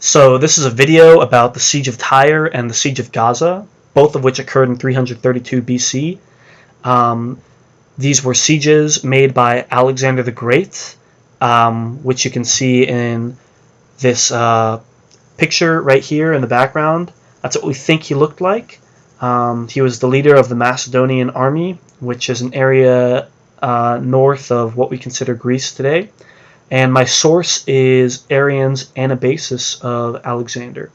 So this is a video about the Siege of Tyre and the Siege of Gaza, both of which occurred in 332 BC. These were sieges made by Alexander the Great, which you can see in this picture right here in the background. That's what we think he looked like. He was the leader of the Macedonian army, which is an area north of what we consider Greece today. And my source is Arrian's Anabasis of Alexander.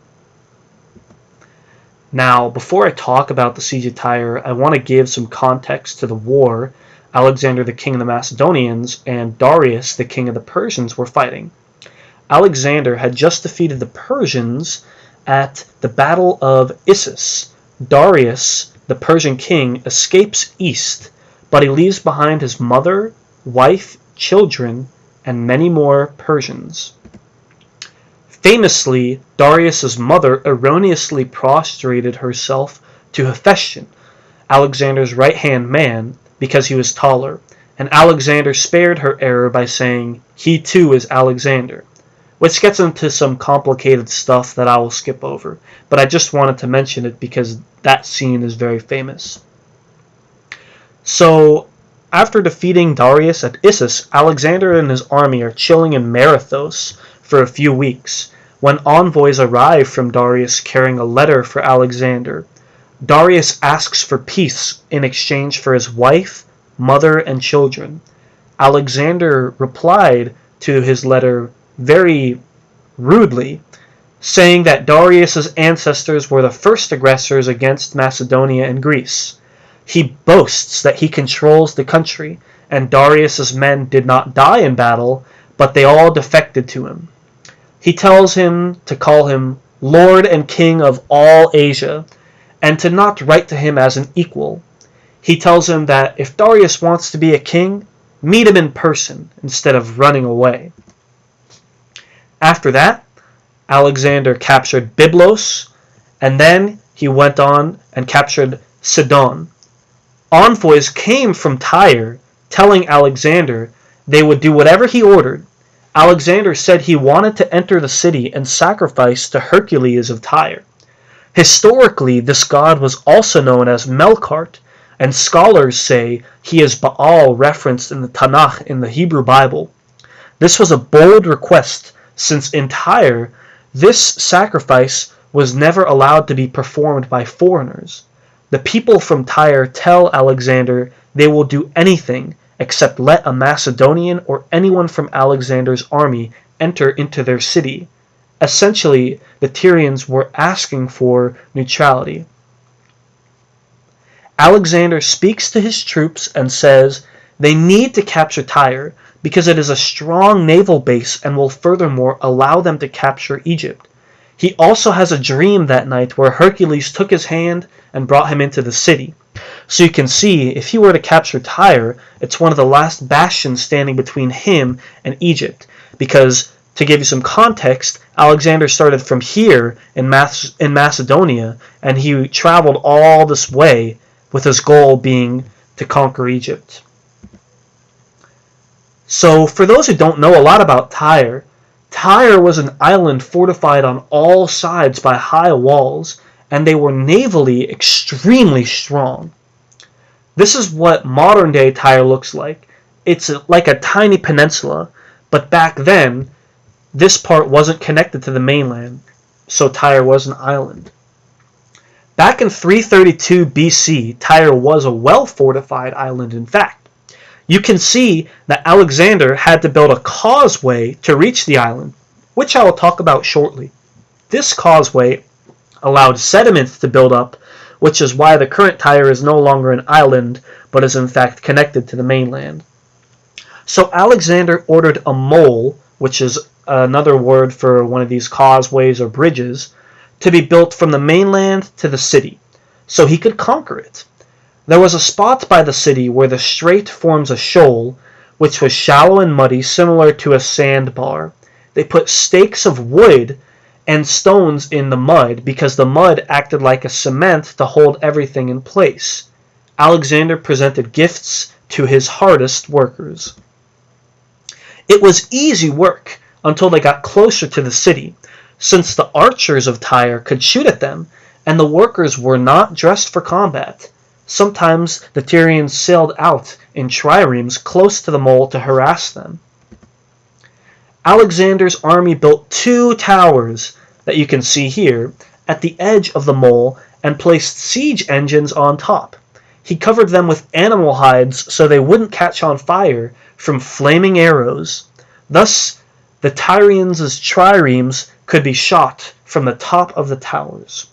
Now, before I talk about the Siege of Tyre, I want to give some context to the war Alexander the king of the Macedonians and Darius the king of the Persians were fighting. Alexander had just defeated the Persians at the Battle of Issus. Darius, the Persian king, escapes east, but he leaves behind his mother, wife, children, and many more Persians. Famously, Darius's mother erroneously prostrated herself to Hephaestion, Alexander's right-hand man, because he was taller, and Alexander spared her error by saying, "He too is Alexander," which gets into some complicated stuff that I will skip over, but I just wanted to mention it because that scene is very famous. So, after defeating Darius at Issus, Alexander and his army are chilling in Marathos for a few weeks, when envoys arrive from Darius carrying a letter for Alexander. Darius asks for peace in exchange for his wife, mother, and children. Alexander replied to his letter very rudely, saying that Darius's ancestors were the first aggressors against Macedonia and Greece. He boasts that he controls the country, and Darius's men did not die in battle, but they all defected to him. He tells him to call him Lord and King of all Asia, and to not write to him as an equal. He tells him that if Darius wants to be a king, meet him in person instead of running away. After that, Alexander captured Byblos, and then he went on and captured Sidon. Envoys came from Tyre, telling Alexander they would do whatever he ordered. Alexander said he wanted to enter the city and sacrifice to Hercules of Tyre. Historically, this god was also known as Melkart, and scholars say he is Baal referenced in the Tanakh in the Hebrew Bible. This was a bold request, since in Tyre, this sacrifice was never allowed to be performed by foreigners. The people from Tyre tell Alexander they will do anything except let a Macedonian or anyone from Alexander's army enter into their city. Essentially, the Tyrians were asking for neutrality. Alexander speaks to his troops and says they need to capture Tyre because it is a strong naval base and will furthermore allow them to capture Egypt. He also has a dream that night where Hercules took his hand and brought him into the city. So you can see, if he were to capture Tyre, it's one of the last bastions standing between him and Egypt. Because, to give you some context, Alexander started from here in Macedonia, and he traveled all this way with his goal being to conquer Egypt. So, for those who don't know a lot about Tyre, Tyre was an island fortified on all sides by high walls, and they were navally extremely strong. This is what modern-day Tyre looks like. It's like a tiny peninsula, but back then, this part wasn't connected to the mainland, so Tyre was an island. Back in 332 BC, Tyre was a well-fortified island, in fact. You can see that Alexander had to build a causeway to reach the island, which I will talk about shortly. This causeway allowed sediments to build up, which is why the current Tyre is no longer an island, but is in fact connected to the mainland. So Alexander ordered a mole, which is another word for one of these causeways or bridges, to be built from the mainland to the city, so he could conquer it. There was a spot by the city where the strait forms a shoal, which was shallow and muddy, similar to a sandbar. They put stakes of wood and stones in the mud because the mud acted like a cement to hold everything in place. Alexander presented gifts to his hardest workers. It was easy work until they got closer to the city. since the archers of Tyre could shoot at them, and the workers were not dressed for combat. Sometimes the Tyrians sailed out in triremes close to the mole to harass them. Alexander's army built 2 towers that you can see here at the edge of the mole and placed siege engines on top. He covered them with animal hides so they wouldn't catch on fire from flaming arrows. Thus, the Tyrians' triremes could be shot from the top of the towers.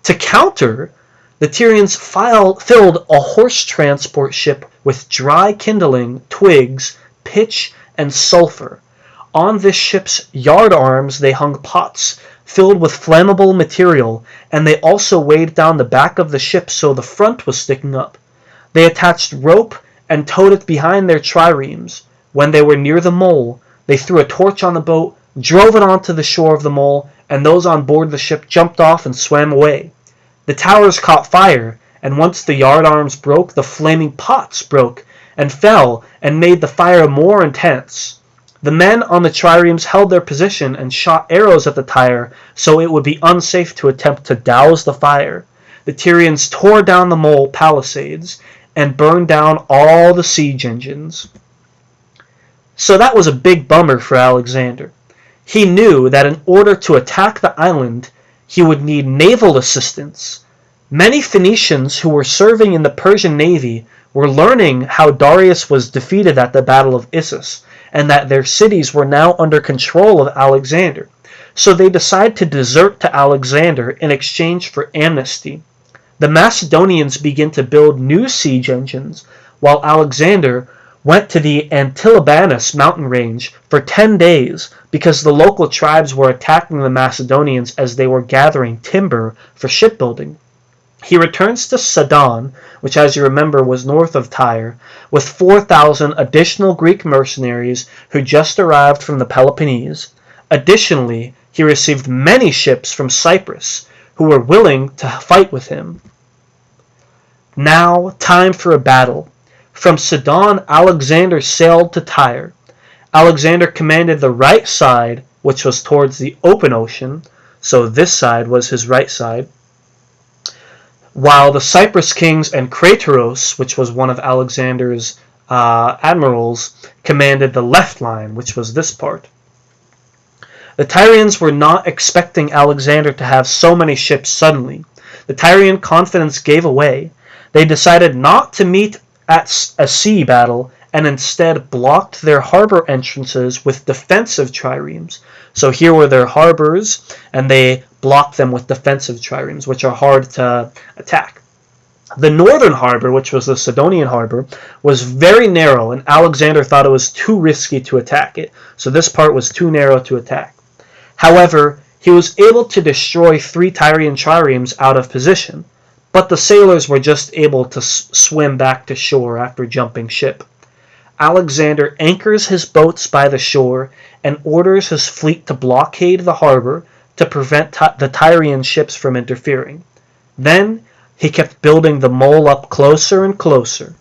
To counter, the Tyrians filled a horse transport ship with dry kindling, twigs, pitch, and sulfur. On this ship's yard arms they hung pots filled with flammable material, and they also weighed down the back of the ship so the front was sticking up. They attached rope and towed it behind their triremes. When they were near the mole, they threw a torch on the boat, drove it onto the shore of the mole, and those on board the ship jumped off and swam away. The towers caught fire, and once the yard arms broke, the flaming pots broke and fell and made the fire more intense. The men on the triremes held their position and shot arrows at the Tyre, so it would be unsafe to attempt to douse the fire. The Tyrians tore down the mole palisades and burned down all the siege engines. So that was a big bummer for Alexander. He knew that in order to attack the island, he would need naval assistance. Many Phoenicians who were serving in the Persian navy were learning how Darius was defeated at the Battle of Issus, and that their cities were now under control of Alexander. So they decided to desert to Alexander in exchange for amnesty. The Macedonians began to build new siege engines, while Alexander went to the Anabasis mountain range for 10 days because the local tribes were attacking the Macedonians as they were gathering timber for shipbuilding. He returns to Sidon, which as you remember was north of Tyre, with 4,000 additional Greek mercenaries who just arrived from the Peloponnese. Additionally, he received many ships from Cyprus who were willing to fight with him. Now, time for a battle. From Sidon, Alexander sailed to Tyre. Alexander commanded the right side, which was towards the open ocean, so this side was his right side, while the Cyprus kings and Crateros, which was one of Alexander's admirals, commanded the left line, which was this part. The Tyrians were not expecting Alexander to have so many ships suddenly. The Tyrian confidence gave away. They decided not to meet at a sea battle and instead blocked their harbor entrances with defensive triremes. So here were their harbors, and they blocked them with defensive triremes, which are hard to attack. The northern harbor, which was the Sidonian harbor, was very narrow, and Alexander thought it was too risky to attack it, so this part was too narrow to attack. However, he was able to destroy 3 Tyrian triremes out of position, but the sailors were just able to swim back to shore after jumping ship. Alexander anchors his boats by the shore and orders his fleet to blockade the harbor to prevent the Tyrian ships from interfering. Then he kept building the mole up closer and closer.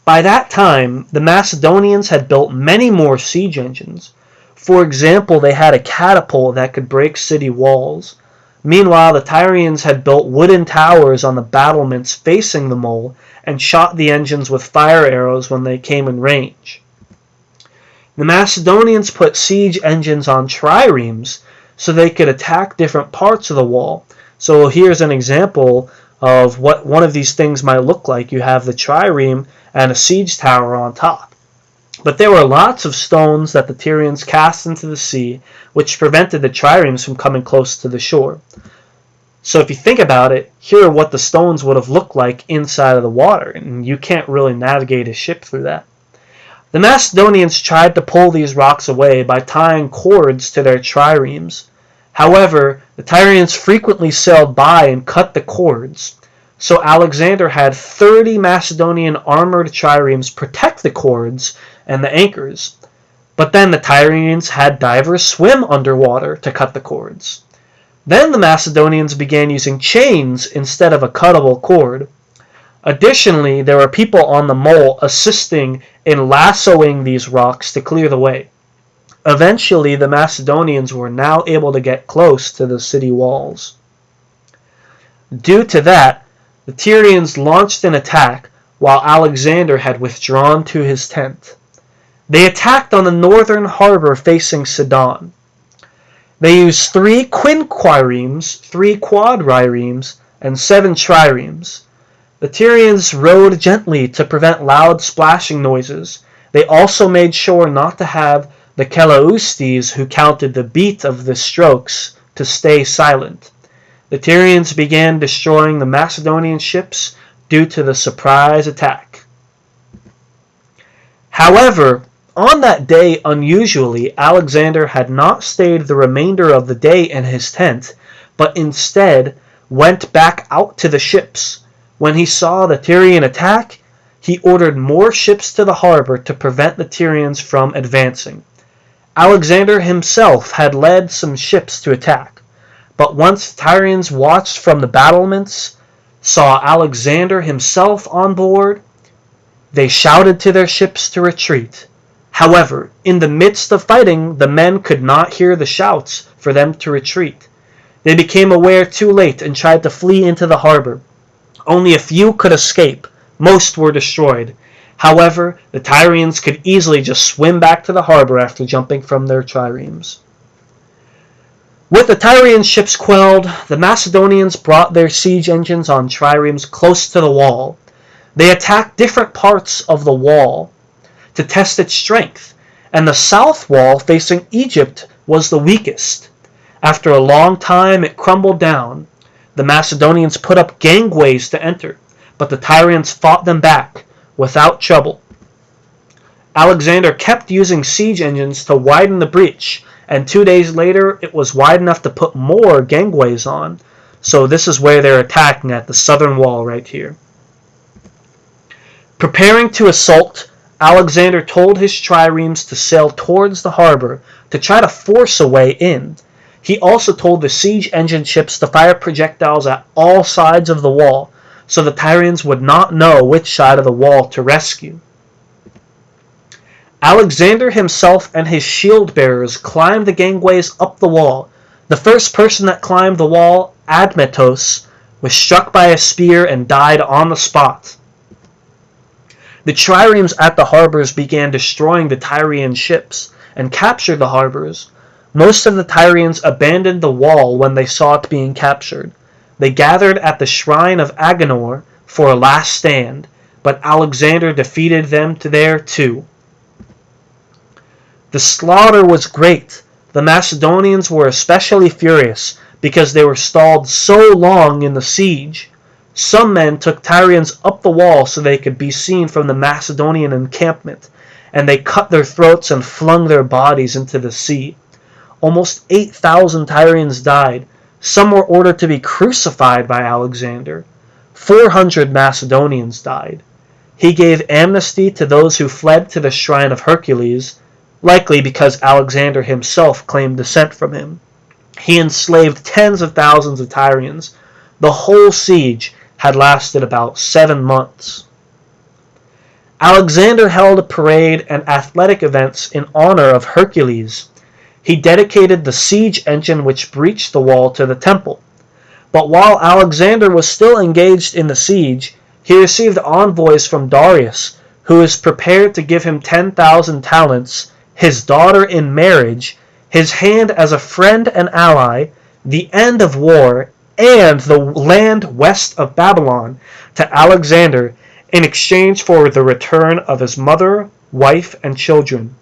By that time, the Macedonians had built many more siege engines. For example, they had a catapult that could break city walls. Meanwhile, the Tyrians had built wooden towers on the battlements facing the mole and shot the engines with fire arrows when they came in range. The Macedonians put siege engines on triremes so they could attack different parts of the wall. So here's an example of what one of these things might look like. You have the trireme and a siege tower on top. But there were lots of stones that the Tyrians cast into the sea, which prevented the triremes from coming close to the shore. So if you think about it, here are what the stones would have looked like inside of the water, and you can't really navigate a ship through that. The Macedonians tried to pull these rocks away by tying cords to their triremes. However, the Tyrians frequently sailed by and cut the cords. So Alexander had 30 Macedonian armored triremes protect the cords and the anchors. But then the Tyrians had divers swim underwater to cut the cords. Then the Macedonians began using chains instead of a cuttable cord. Additionally, there were people on the mole assisting in lassoing these rocks to clear the way. Eventually, the Macedonians were now able to get close to the city walls. Due to that, the Tyrians launched an attack while Alexander had withdrawn to his tent. They attacked on the northern harbor facing Sidon. They used 3 quinquiremes, 3 quadriremes, and 7 triremes. The Tyrians rowed gently to prevent loud splashing noises. They also made sure not to have the Kelaustes, who counted the beat of the strokes, to stay silent. The Tyrians began destroying the Macedonian ships due to the surprise attack. However, on that day, unusually, Alexander had not stayed the remainder of the day in his tent, but instead went back out to the ships. When he saw the Tyrian attack, he ordered more ships to the harbor to prevent the Tyrians from advancing. Alexander himself had led some ships to attack, but once Tyrians watched from the battlements, saw Alexander himself on board, they shouted to their ships to retreat. However, in the midst of fighting, the men could not hear the shouts for them to retreat. They became aware too late and tried to flee into the harbor. Only a few could escape. Most were destroyed. However, the Tyrians could easily just swim back to the harbor after jumping from their triremes. With the Tyrian ships quelled, the Macedonians brought their siege engines on triremes close to the wall. They attacked different parts of the wall to test its strength, and the south wall facing Egypt was the weakest. After a long time, it crumbled down. The Macedonians put up gangways to enter, but the Tyrians fought them back without trouble. Alexander kept using siege engines to widen the breach, and 2 days later it was wide enough to put more gangways on. So this is where they're attacking at the southern wall right here. Preparing to assault, Alexander told his triremes to sail towards the harbor to try to force a way in. He also told the siege engine ships to fire projectiles at all sides of the wall, so the Tyrians would not know which side of the wall to rescue. Alexander himself and his shield bearers climbed the gangways up the wall. The first person that climbed the wall, Admetos, was struck by a spear and died on the spot. The triremes at the harbors began destroying the Tyrian ships and captured the harbors. Most of the Tyrians abandoned the wall when they saw it being captured. They gathered at the shrine of Agenor for a last stand, but Alexander defeated them there too. The slaughter was great. The Macedonians were especially furious because they were stalled so long in the siege. Some men took Tyrians up the wall so they could be seen from the Macedonian encampment, and they cut their throats and flung their bodies into the sea. Almost 8,000 Tyrians died. Some were ordered to be crucified by Alexander. 400 Macedonians died. He gave amnesty to those who fled to the shrine of Hercules, likely because Alexander himself claimed descent from him. He enslaved tens of thousands of Tyrians. The whole siege had lasted about 7 months. Alexander held a parade and athletic events in honor of Hercules. He dedicated the siege engine which breached the wall to the temple. But while Alexander was still engaged in the siege, he received envoys from Darius, who was prepared to give him 10,000 talents, his daughter in marriage, his hand as a friend and ally, the end of war, and the land west of Babylon to Alexander in exchange for the return of his mother, wife, and children.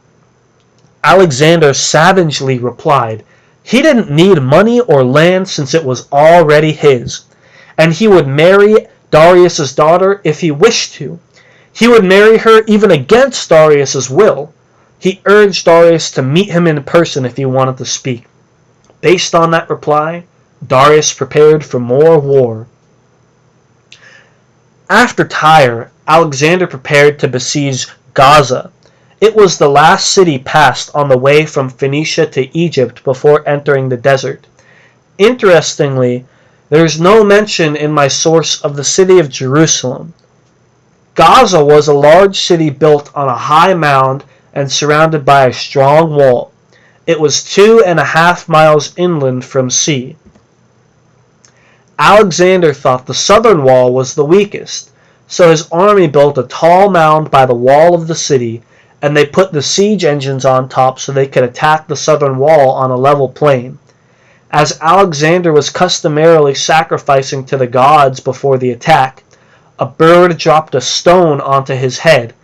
Alexander savagely replied he didn't need money or land since it was already his, and he would marry Darius's daughter if he wished to. He would marry her even against Darius's will. He urged Darius to meet him in person if he wanted to speak. Based on that reply, Darius prepared for more war. After Tyre, Alexander prepared to besiege Gaza. It was the last city passed on the way from Phoenicia to Egypt before entering the desert. Interestingly, there is no mention in my source of the city of Jerusalem. Gaza was a large city built on a high mound and surrounded by a strong wall. It was 2.5 miles inland from sea. Alexander thought the southern wall was the weakest, so his army built a tall mound by the wall of the city, and they put the siege engines on top so they could attack the southern wall on a level plain. As Alexander was customarily sacrificing to the gods before the attack, a bird dropped a stone onto his head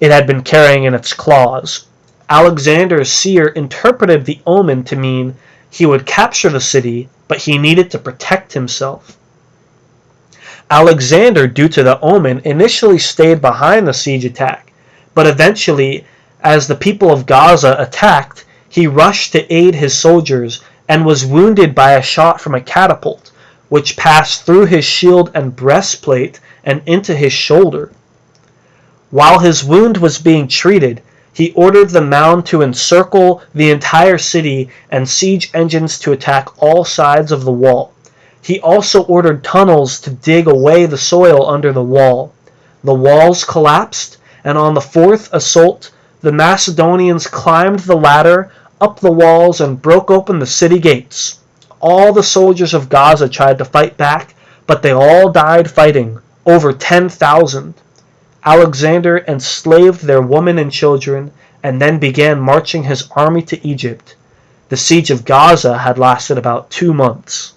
it had been carrying in its claws. Alexander's seer interpreted the omen to mean he would capture the city, but he needed to protect himself. Alexander, due to the omen, initially stayed behind the siege attack, but eventually, as the people of Gaza attacked, he rushed to aid his soldiers and was wounded by a shot from a catapult, which passed through his shield and breastplate and into his shoulder. While his wound was being treated, he ordered the mound to encircle the entire city and siege engines to attack all sides of the wall. He also ordered tunnels to dig away the soil under the wall. The walls collapsed, and on the fourth assault, the Macedonians climbed the ladder up the walls and broke open the city gates. All the soldiers of Gaza tried to fight back, but they all died fighting, over 10,000. Alexander enslaved their women and children, and then began marching his army to Egypt. The siege of Gaza had lasted about 2 months.